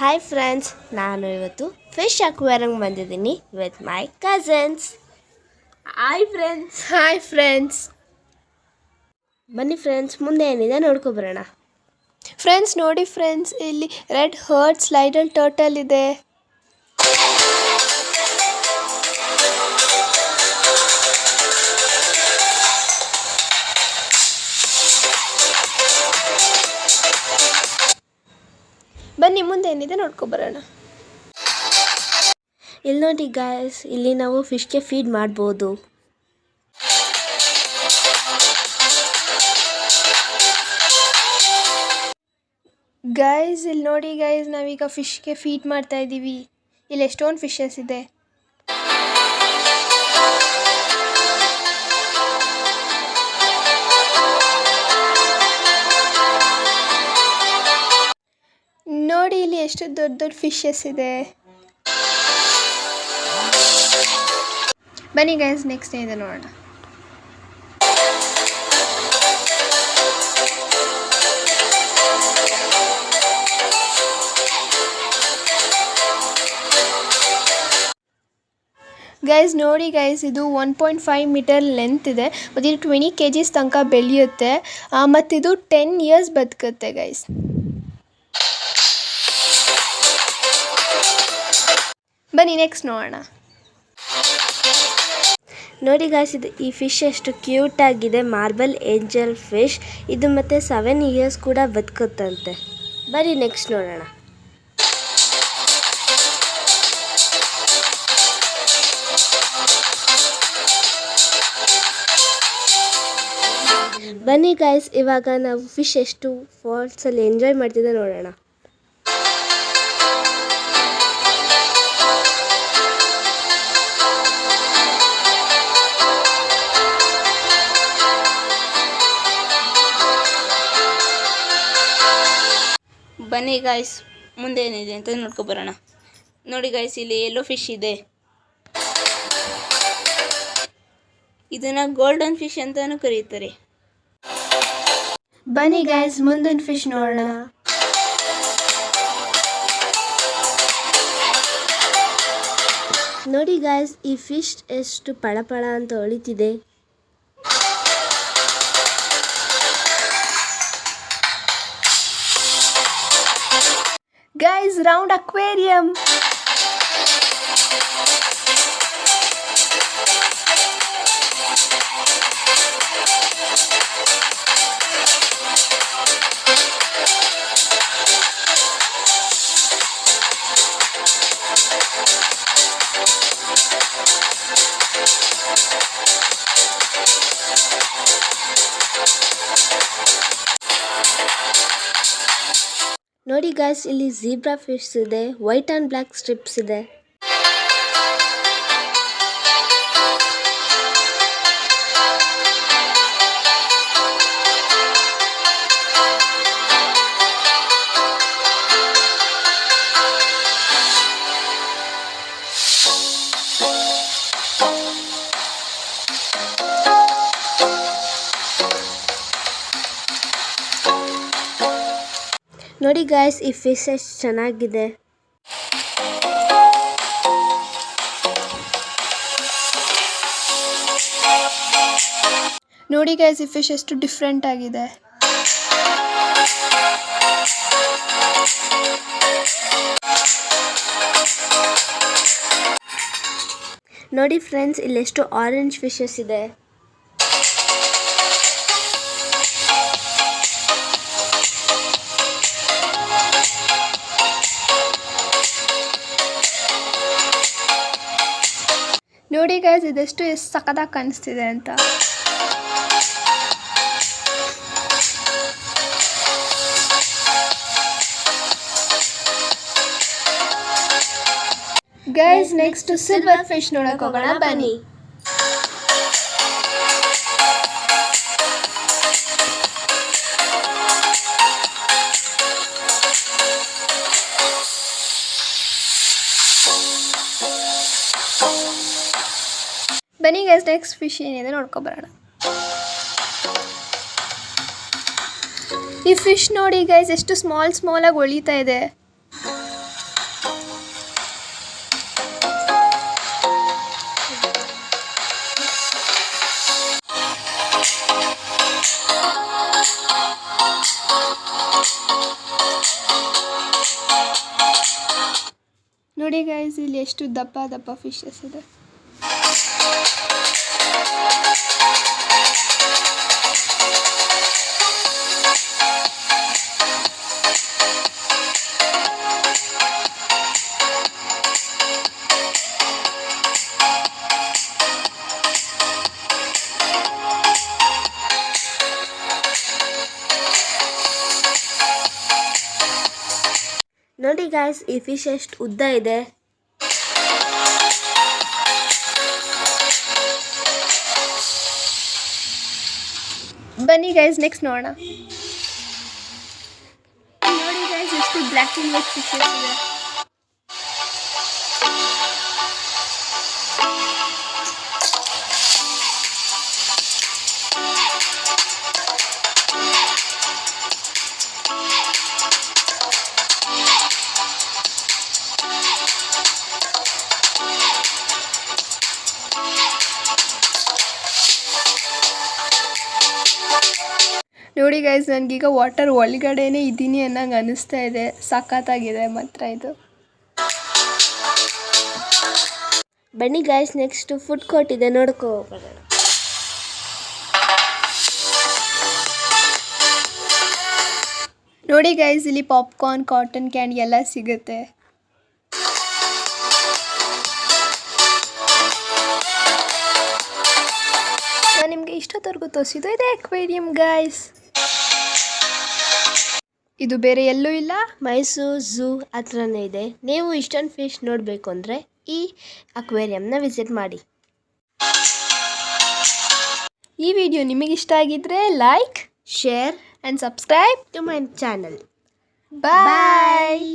Hi friends, ನಾನು ಇವತ್ತು fish ಅಕ್ವೇರಿಯಂಗೆ ಬಂದಿದ್ದೀನಿ with my cousins. Hi friends. ಬನ್ನಿ ಫ್ರೆಂಡ್ಸ್, ಮುಂದೆ ಏನಿದೆ ನೋಡ್ಕೊಬರೋಣ. ಫ್ರೆಂಡ್ಸ್ ನೋಡಿ ಫ್ರೆಂಡ್ಸ್, ಇಲ್ಲಿ ರೆಡ್ ಹರ್ಟ್ ಸ್ಲೈಡಲ್ ಟರ್ಟಲ್ ಇದೆ. ಬನ್ನಿ ಮುಂದೆ ಏನಿದೆ ನೋಡ್ಕೊಬರೋಣ. ಇಲ್ಲಿ ನೋಡಿ ಗಾಯ್ಸ್, ಇಲ್ಲಿ ನಾವು ಫಿಶ್ಗೆ ಫೀಡ್ ಮಾಡ್ಬೋದು. ಗೈಸ್ ಇಲ್ಲಿ ನೋಡಿ ಗೈಸ್, ನಾವೀಗ ಫಿಶ್ಗೆ ಫೀಡ್ ಮಾಡ್ತಾ ಇದ್ದೀವಿ. ಇಲ್ಲಿ ಎಷ್ಟೊಂದು ಫಿಶಸ್ ಇದೆ. ನೋಡಿ ಇಲ್ಲಿ ಎಷ್ಟು ದೊಡ್ಡ ದೊಡ್ಡ ಫಿಶಸ್ ಇದೆ. ಬನ್ನಿ ಗೈಸ್, ನೆಕ್ಸ್ಟ್ ಏನಿದೆ ನೋಡೋಣ. ಗೈಸ್ ನೋಡಿ ಗೈಸ್, ಇದು 1.5 ಮೀಟರ್ ಲೆಂತ್ ಇದೆ ಮತ್ತು ಇದು 20 kgs ತನಕ ಬೆಳೆಯುತ್ತೆ ಮತ್ತು ಇದು 10 years ಬದುಕುತ್ತೆ ಗೈಸ್. ಬನ್ನಿ ನೆಕ್ಸ್ಟ್ ನೋಡೋಣ. ನೋಡಿ ಗಾಯ್ಸ್, ಈ ಫಿಶ್ ಎಷ್ಟು ಕ್ಯೂಟ್ ಆಗಿದೆ. ಮಾರ್ಬಲ್ ಏಂಜಲ್ ಫಿಶ್ ಇದು, ಮತ್ತು 7 years ಕೂಡ ಬದುಕುತ್ತಂತೆ. ಬನ್ನಿ ನೆಕ್ಸ್ಟ್ ನೋಡೋಣ. ಬನ್ನಿ ಗಾಯ್ಸ್, ಇವಾಗ ನಾವು ಫಿಶ್ ಎಷ್ಟು ಫಾಲ್ಸಲ್ಲಿ ಎಂಜಾಯ್ ಮಾಡ್ತಿದ್ದೆ ನೋಡೋಣ. ಬನ್ನಿ ಗಾಯ್ಸ್, ಮುಂದೆ ಏನಿದೆ ಅಂತ ನೋಡ್ಕೊಬರೋಣ. ನೋಡಿ ಗಾಯ್ಸ್, ಇಲ್ಲಿ ಯೆಲ್ಲೋ ಫಿಶ್ ಇದೆ. ಇದನ್ನು ಗೋಲ್ಡನ್ ಫಿಶ್ ಅಂತಲೂ ಕರೀತಾರೆ. ಬನ್ನಿ ಗೈಸ್, ಮುಂದಿನ ಫಿಶ್ ನೋಡೋಣ. ನೋಡಿ ಗಾಯ್ಸ್, ಈ ಫಿಶ್ ಎಷ್ಟು ಪಳಪಳ ಅಂತ ಹೊಳಿತಿದೆ. Guys, round aquarium. ನೋಡಿ ಗಾಯ್ಸ್, ಇಲ್ಲಿ ಝೀಬ್ರಾ ಫಿಶ್ ಇದೆ, ವೈಟ್ ಆ್ಯಂಡ್ ಬ್ಲ್ಯಾಕ್ ಸ್ಟ್ರಿಪ್ಸ್ ಇದೆ. ನೋಡಿ ಗಾಯ್ಸ್, ಈ ಫಿಶ್ ಎಷ್ಟು ಚೆನ್ನಾಗಿದೆ. ನೋಡಿ ಗೈಸ್, ಈ ಫಿಶ್ ಎಷ್ಟು ಡಿಫ್ರೆಂಟ್ ಆಗಿದೆ. ನೋಡಿ ಫ್ರೆಂಡ್ಸ್, ಇಲ್ಲಿ ಎಷ್ಟು ಆರೆಂಜ್ ಫಿಶಸ್ ಇದೆ. ನೋಡಿ ಗೈಸ್, ಇದೆಷ್ಟು ಸಖತ್ತಾಗಿ ಕಾಣಿಸ್ತಿದೆ ಅಂತ. ಗೈಸ್, ನೆಕ್ಸ್ಟ್ ಸಿಲ್ವರ್ ಫಿಶ್ ನೋಡಕ್ ಹೋಗೋಣ. ಬನ್ನಿ. ಬನ್ನಿ ಗೈಸ್, ನೆಕ್ಸ್ಟ್ ಫಿಶ್ ಏನಿದೆ ನೋಡ್ಕೊಬರೋಣ. ಈ ಫಿಶ್ ನೋಡಿ ಗೈಸ್ ಎಷ್ಟು ಸ್ಮಾಲ್ ಆಗಿ ಒಳಿತಾ ಇದೆ. ನೋಡಿ ಗೈಸ್ ಇಲ್ಲಿ ಎಷ್ಟು ದಪ್ಪ ದಪ್ಪ ಫಿಶಸ್ ಇದೆ. ನೋಡಿ ಗಾಯ್ಸ್ ಈ ಫಿಶ್ ಎಷ್ಟು ಉದ್ದ ಇದೆ. ಬನ್ನಿ ಗೈಸ್ ನೆಕ್ಸ್ಟ್ ನೋಡೋಣ. ನೋಡಿ ಗೈಸ್ ಎಷ್ಟು ಬ್ಲ್ಯಾಕ್ ಆ್ಯಂಡ್ ವೈಟ್ ಫಿಶಸ್ ಇದೆ. ನೋಡಿ ಗೈಸ್ ನನಗೀಗ ವಾಟರ್ ಒಳಗಡೆನೇ ಇದ್ದೀನಿ ಅನ್ನಂಗೆ ಅನಿಸ್ತಾ ಇದೆ. ಸಖತ್ತಾಗಿದೆ ಮಾತ್ರ ಇದು. ಬನ್ನಿ ಗಾಯ್ಸ್ ನೆಕ್ಸ್ಟ್ ಫುಡ್ ಕೋರ್ಟ್ ಇದೆ, ನೋಡ್ಕೋ ಬರೋಣ. ನೋಡಿ ಗೈಸ್ ಇಲ್ಲಿ ಪಾಪ್ಕಾರ್ನ್, ಕಾಟನ್ ಕ್ಯಾಂಡಿ ಎಲ್ಲ ಸಿಗುತ್ತೆ. ನಾನು ನಿಮಗೆ ಇಷ್ಟೊತ್ತವರೆಗೂ ತೋರಿಸಿದ್ದು ಇದೆ ಅಕ್ವೇರಿಯಂ ಗೈಸ್. ಇದು ಬೇರೆ ಎಲ್ಲೂ ಇಲ್ಲ, ಮೈಸೂರು ಝೂ ಹತ್ರನೇ ಇದೆ. ನೀವು ಇಷ್ಟೊಂದು ಫಿಶ್ ನೋಡಬೇಕು ಅಂದರೆ ಈ ಅಕ್ವೇರಿಯಂನ ವಿಸಿಟ್ ಮಾಡಿ. ಈ ವಿಡಿಯೋ ನಿಮಗೆ ಇಷ್ಟ ಆಗಿದ್ರೆ like, share and subscribe to my channel. Bye.